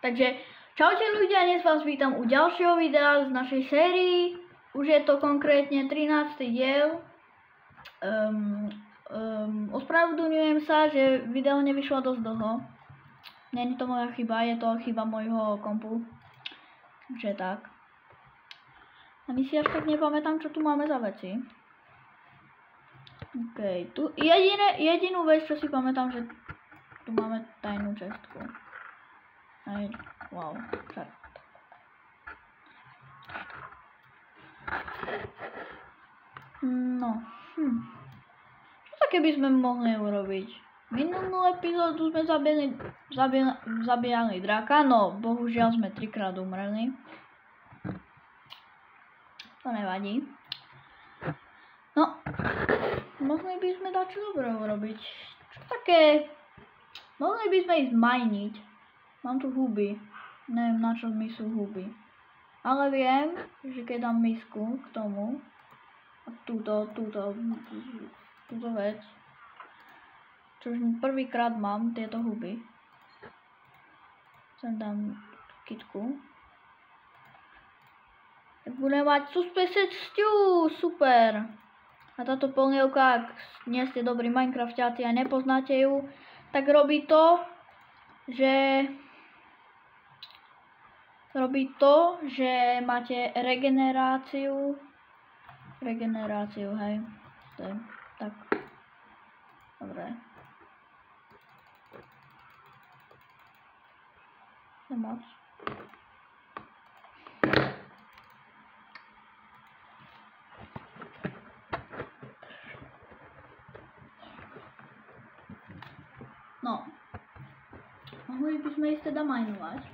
Takže čaute ľudia, dnes vás vítam u ďalšieho videa z našej sérii. Už je to konkrétne 13. diel. Ospravedlňujem sa, že video nevyšlo dosť dlho. Nie je to moja chyba, je to chyba môjho kompu. Takže tak. A my si až tak nepamätám, čo tu máme za veci. OK, tu jedinú vec, čo si pamätám, že tu máme tajnú čestku. Aj, wow, čak. No, čo také by sme mohli urobiť? Minulú epizódu sme zabíjali draka, no bohužiaľ sme 3-krát umreli. To nevadí. No, mohli by sme dať čo dobré urobiť. Čo také? Mohli by sme ísť majniť. Mám tu huby. Neviem, na čo mi sú huby. Ale viem, že keď dám misku k tomu, a túto vec, čo už prvýkrát mám tieto huby, sem dám kitku, tak budem mať suspected stew, super. A táto plnievka, ak nie ste dobrí Minecraftiaci a nepoznáte ju, tak robí to, že máte regeneráciu, hej, tak, dobre. Nemoc. No, mohli by sme ísť teda majnovať.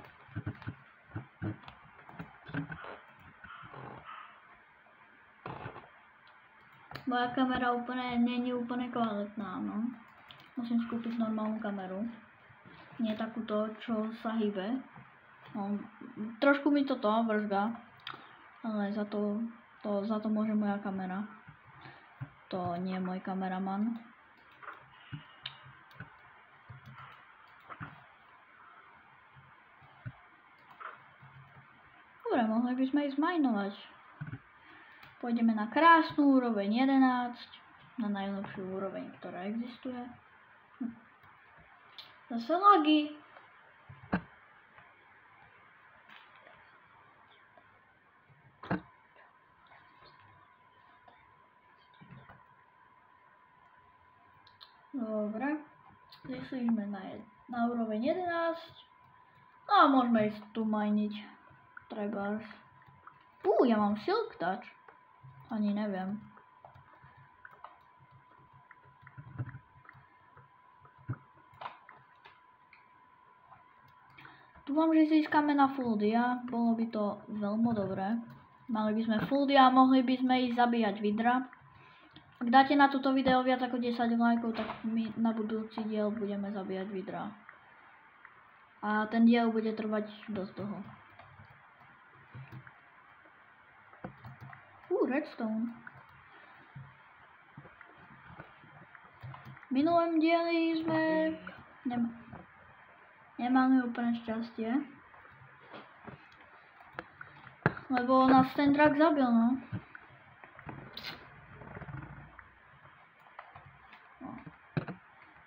Moja kamera není úplne kvalitná, no. Musím skúpiť normálnu kameru. Nie takúto, čo sa hýbe. No, trošku mi toto brzga, ale za to môže moja kamera. To nie je môj kameraman. Dobre, mohli by sme ísť majnovať. Pôjdeme na krásnu úroveň 11, na najlepšiu úroveň, ktorá existuje. Zase lagy. Dobre, zíšlíme na úroveň 11. No a môžeme ísť tu majniť. Trebárs. Ja mám silk touch. Ani neviem. Dúfam, že získame na full dia. Bolo by to veľmi dobré. Mali by sme full dia a mohli by sme ísť zabíjať vidra. Ak dáte na toto video viac ako 10 lajkov, tak my na budúci diel budeme zabíjať vidra. A ten diel bude trvať dosť dlho. Redstone. V minulém dieli sme nemali úplne šťastie. Lebo nás ten drak zabil, no.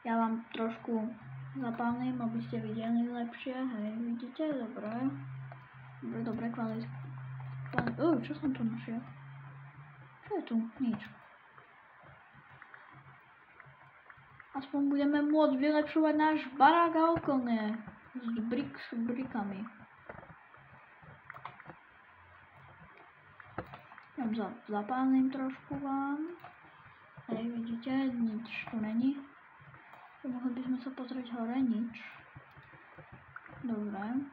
Ja vám trošku zapálnym, aby ste videli lepšie. Hej, vidíte? Dobre. Dobre, kvalita. Čo som tu našiel? Čo je tu? Nič. Aspoň budeme môcť vylepšovať náš barák a okolné s brikami. Ja zapálnym trošku vám. Hej, vidíte, nič tu není. Mohli by sme sa pozrieť hore, nič. Dobre.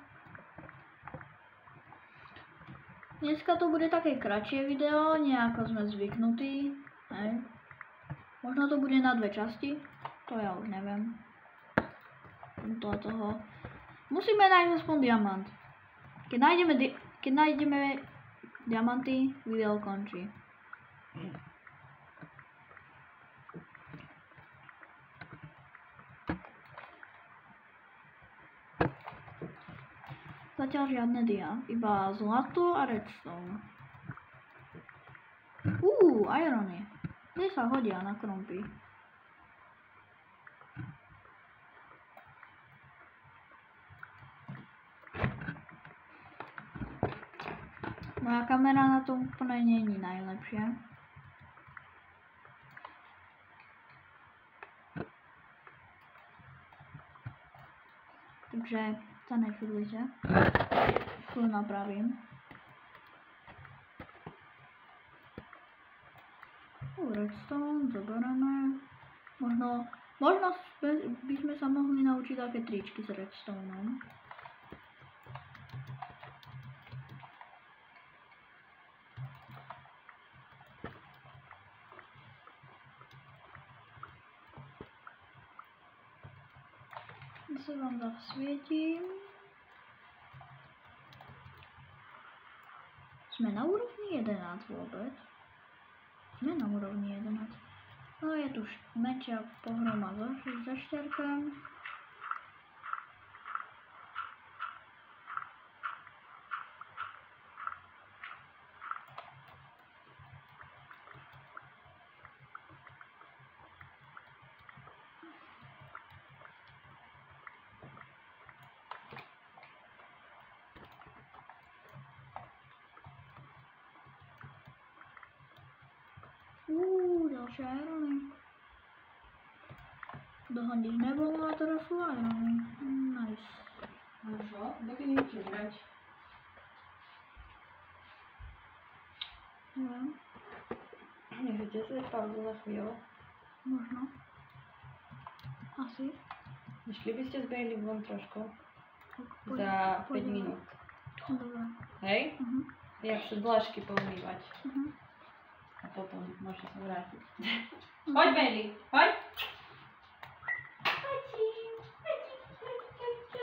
Dneska to bude také kratšie video, nie ako sme zvyknutí. Hej. Možno to bude na 2 časti, to ja už neviem. Toho. Musíme nájsť aspoň diamant. Keď nájdeme diamanty, video končí. Zatiaľ žiadne dia, iba zlato a redstone. Irony. Tie sa hodia na krompy. Moja kamera na tom úplne není najlepšia. Takže sa nečudujte. Tu napravím. Redstone, zoberieme. Možno by sme sa mohli naučiť také tričky s redstoneom. Ja sa vám zasvietím. Sme na úrovni 11 vôbec. Sme na úrovni 11. No je tu menšia pohroma so šťarkám. Ďalšie irony. Dohodiť nebolo a teraz sú irony. Nice. No čo? Dokedy nechceš hrať? Neviem. Nechcete si pauzu na chvíľu? Možno. Asi. Išli by ste zbehli von trošku? Za 5 minút. Dobre. Hej? Jak sa dlažky poumývať. A potom môžete sa vrátiť. Poď, Bailey, poď!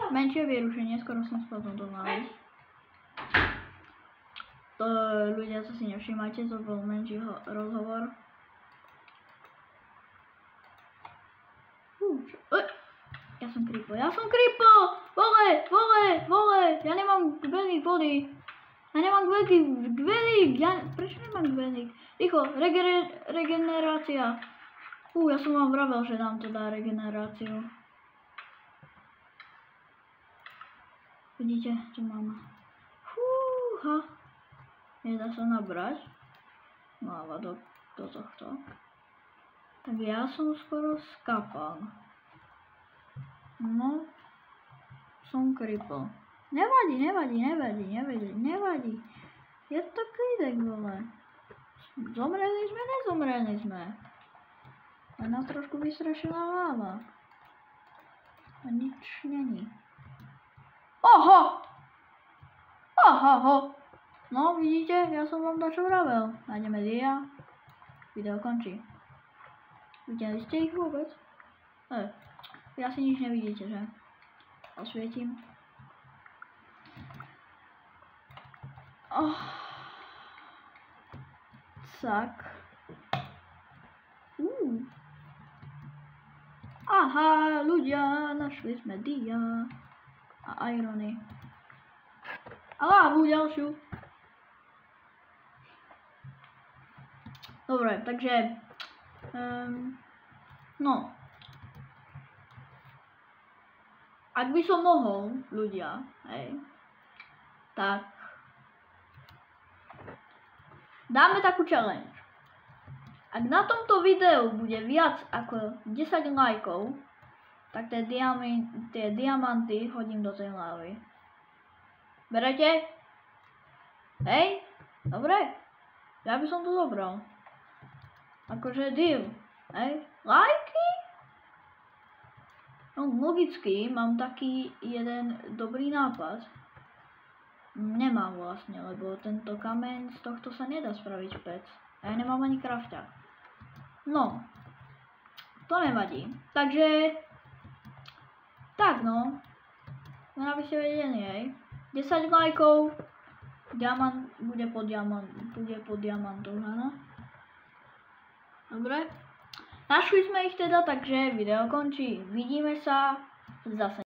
Menšie vyrušenie, skoro som spadol do hlavy. To ľudia, co si nevšímajte, to bol menší rozhovor. Ja som kripo! Vole! Ja nemám kveník vody! Prečo nemám kveník? Rýchlo, regenerácia. Ja som vám vravel, že nám to dá regeneráciu. Vidíte, čo mám. Fúha. Nedá sa nabrať. Láva do tohto. Tak ja som skoro skapal. No. Som kripol. Nevadí. Je to klidek, vole. Nezomreli sme. A nás trošku vystrašila láva. A nič není. Oho! No, vidíte, ja som vám dačo vravel. Nájdeme dia. Video končí. Videli ste ich vôbec? Vy asi nič nevidíte, že? Osvietím. Tak. Aha, ľudia, našli sme dia. A irony. A lávu ďalšiu. Dobre, takže no. Ak by som mohol, ľudia, hej, tak dáme takú challenge. Ak na tomto videu bude viac ako 10 lajkov, tak tie diamanty hodím do tej lávy. Berete? Hej? Dobre? Ja by som to zobral. Akože deal. Hej? Lajky? No logicky, mám taký jeden dobrý nápad. Nemám vlastne, lebo tento kameň z tohto sa nedá spraviť pec. A ja nemám ani krafťák. No. To nevadí. Takže tak no. Len aby ste vedeli, hej. 10 lajkov. Diamant bude po diamantoch, áno. Dobre. Našli sme ich teda, takže video končí. Vidíme sa zase.